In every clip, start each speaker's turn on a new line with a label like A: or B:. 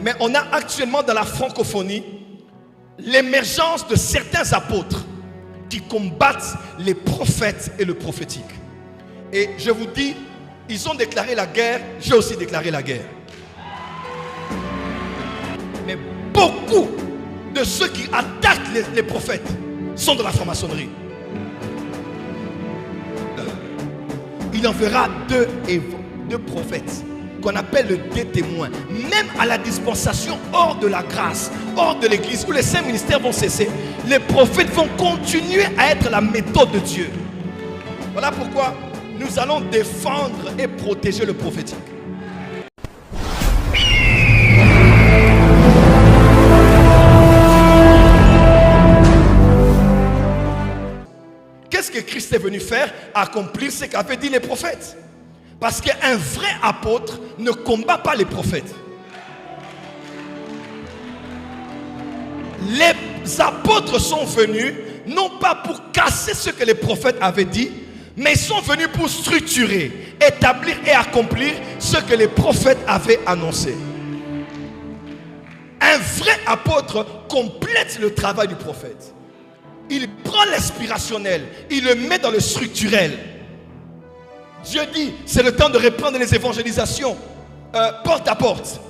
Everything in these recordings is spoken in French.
A: Mais on a actuellement dans la francophonie l'émergence de certains apôtres qui combattent les prophètes et le prophétique. Et je vous dis, ils ont déclaré la guerre, j'ai aussi déclaré la guerre. Mais beaucoup de ceux qui attaquent les prophètes sont de la franc-maçonnerie. Il en verra deux prophètes qu'on appelle des témoins. Même à la dispensation hors de la grâce, hors de l'église, où les saints ministères vont cesser, les prophètes vont continuer à être la méthode de Dieu. Voilà pourquoi nous allons défendre et protéger le prophétique. Qu'est-ce que Christ est venu faire? Accomplir ce qu'avaient dit les prophètes. Parce qu'un vrai apôtre ne combat pas les prophètes. Les apôtres sont venus non pas pour casser ce que les prophètes avaient dit, mais ils sont venus pour structurer, établir et accomplir ce que les prophètes avaient annoncé. Un vrai apôtre complète le travail du prophète. Il prend l'inspirationnel, il le met dans le structurel. Dieu dit, c'est le temps de reprendre les évangélisations porte à porte.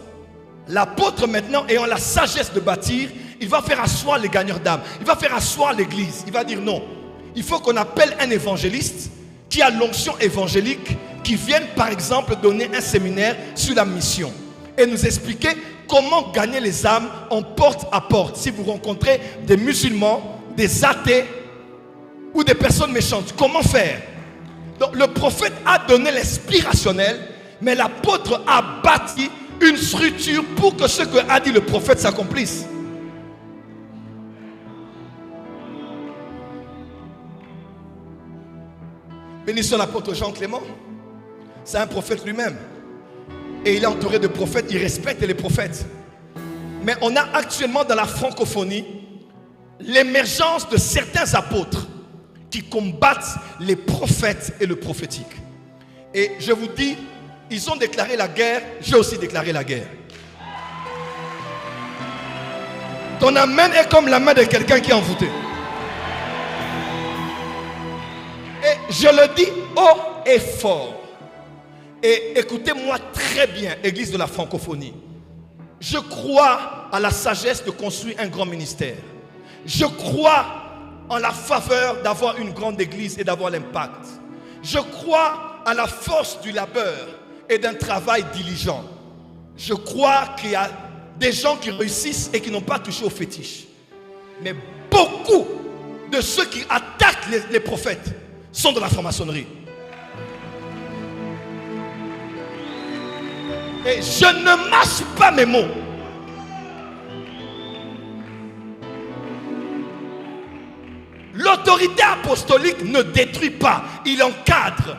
A: L'apôtre maintenant, ayant la sagesse de bâtir, il va faire asseoir les gagneurs d'âme. Il va faire asseoir l'église. Il va dire non. Il faut qu'on appelle un évangéliste qui a l'onction évangélique, qui vienne par exemple donner un séminaire sur la mission et nous expliquer comment gagner les âmes en porte à porte. Si vous rencontrez des musulmans, des athées ou des personnes méchantes, comment faire? Donc le prophète a donné l'inspirationnel, mais l'apôtre a bâti une structure pour que ce que a dit le prophète s'accomplisse. Bénissons l'apôtre Jean Clément. C'est un prophète lui-même. Et il est entouré de prophètes, il respecte les prophètes. Mais on a actuellement dans la francophonie l'émergence de certains apôtres qui combattent les prophètes et le prophétique. Et je vous dis, ils ont déclaré la guerre, j'ai aussi déclaré la guerre. Ton amen est comme la main de quelqu'un qui est envoûté. Et je le dis haut et fort. Et écoutez-moi très bien, Église de la francophonie. Je crois à la sagesse de construire un grand ministère. Je crois en la faveur d'avoir une grande église et d'avoir l'impact. Je crois à la force du labeur et d'un travail diligent. Je crois qu'il y a des gens qui réussissent et qui n'ont pas touché au fétiche. Mais beaucoup de ceux qui attaquent les prophètes sont de la franc-maçonnerie. Et je ne mâche pas mes mots. L'autorité apostolique ne détruit pas, il encadre,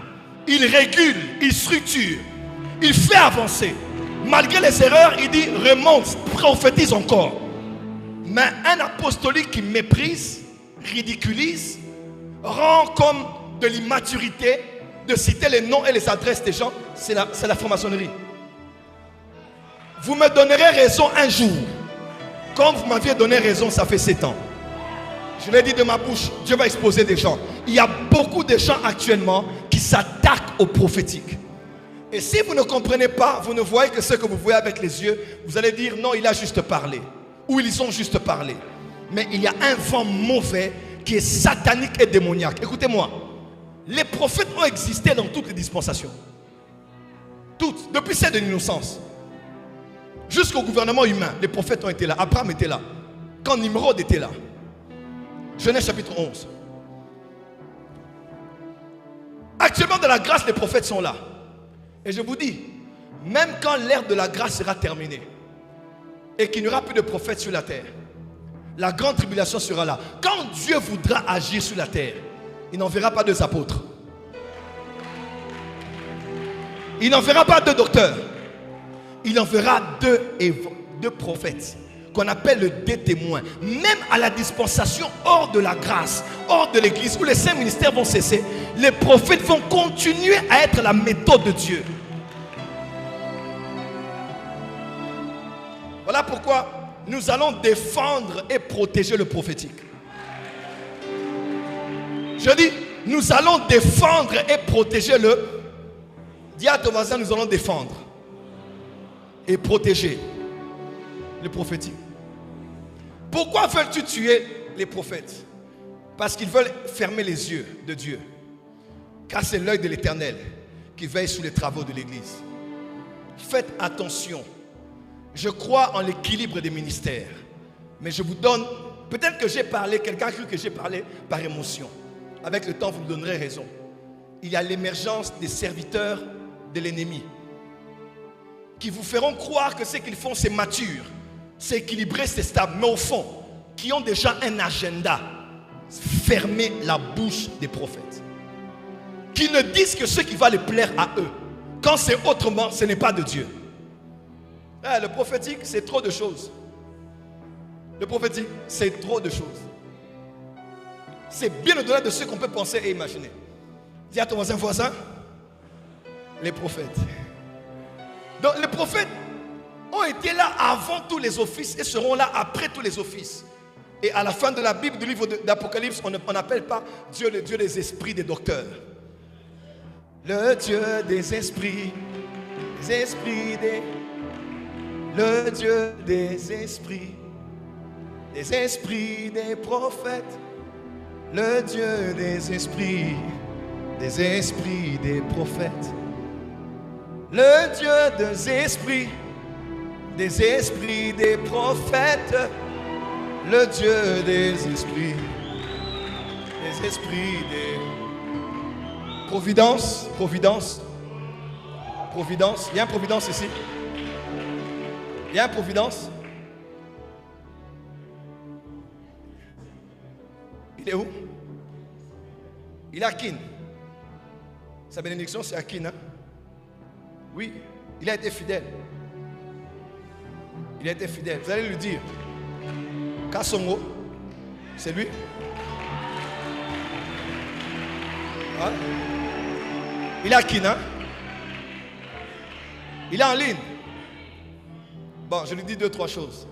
A: il régule, il structure, il fait avancer. Malgré les erreurs, il dit remonte, prophétise encore. Mais un apostolique qui méprise, ridiculise, rend comme de l'immaturité de citer les noms et les adresses des gens, c'est la franc-maçonnerie. Vous me donnerez raison un jour. Comme vous m'aviez donné raison, ça fait 7 ans. Je l'ai dit de ma bouche, Dieu va exposer des gens. Il y a beaucoup de gens actuellement qui s'attaquent au prophétique. Et si vous ne comprenez pas, vous ne voyez que ce que vous voyez avec les yeux, vous allez dire non, il a juste parlé. Ou ils ont juste parlé. Mais il y a un vent mauvais qui est satanique et démoniaque. Écoutez-moi, les prophètes ont existé dans toutes les dispensations. Toutes, depuis celle de l'innocence. Jusqu'au gouvernement humain, les prophètes ont été là. Abraham était là. Quand Nimrod était là. Genèse chapitre 11. Actuellement, dans la grâce, les prophètes sont là. Et je vous dis, même quand l'ère de la grâce sera terminée et qu'il n'y aura plus de prophètes sur la terre, la grande tribulation sera là. Quand Dieu voudra agir sur la terre, il n'enverra pas 2 apôtres. Il n'enverra pas 2 docteurs. Il enverra 2 prophètes qu'on appelle des témoins. Même à la dispensation hors de la grâce, hors de l'église, où les saints ministères vont cesser, les prophètes vont continuer à être la méthode de Dieu. Voilà pourquoi nous allons défendre et protéger le prophétique. Je dis, nous allons défendre et protéger le... Dis à ton voisin, nous allons défendre et protéger le prophétique. Pourquoi veux-tu tuer les prophètes? Parce qu'ils veulent fermer les yeux de Dieu. Car c'est l'œil de l'Éternel qui veille sur les travaux de l'Église. Faites attention. Je crois en l'équilibre des ministères. Mais je vous donne... Peut-être que j'ai parlé, quelqu'un a cru que j'ai parlé par émotion. Avec le temps, vous me donnerez raison. Il y a l'émergence des serviteurs de l'ennemi qui vous feront croire que ce qu'ils font, c'est mature, c'est équilibré, c'est stable. Mais au fond, qui ont déjà un agenda. Fermer la bouche des prophètes. Qui ne disent que ce qui va les plaire à eux. Quand c'est autrement, ce n'est pas de Dieu. Le prophétique, c'est trop de choses. Le prophétique, c'est trop de choses. C'est bien au-delà de ce qu'on peut penser et imaginer. Dis à ton voisin, les prophètes. Donc les prophètes ont été là avant tous les offices et seront là après tous les offices. Et à la fin de la Bible, du livre d'Apocalypse, on n'appelle pas Dieu le Dieu des esprits, des docteurs. Le Dieu des esprits des... Le Dieu des esprits des prophètes. Le Dieu des esprits des prophètes. Le Dieu des esprits des prophètes. Le Dieu des esprits des... Providence. Il y a un providence ici. Il y a un providence. Il est où? Il est à Kin. Sa bénédiction, c'est à Kin. Hein? Oui, il a été fidèle. Il a été fidèle. Vous allez lui dire. Kassongo, c'est lui. Hein? Il est à Kin. Hein? Il est en ligne. Bon, je lui dis 2-3 choses.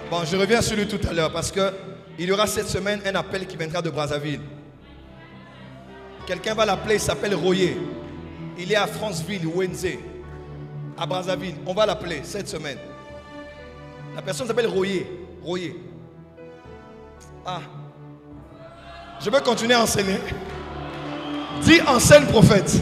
A: Bon, je reviens sur lui tout à l'heure parce qu'il y aura cette semaine un appel qui viendra de Brazzaville. Quelqu'un va l'appeler, il s'appelle Royer. Il est à Franceville, Wenze, à Brazzaville. On va l'appeler cette semaine. La personne s'appelle Royer. Ah. Je veux continuer à enseigner. Dis enseigne prophète.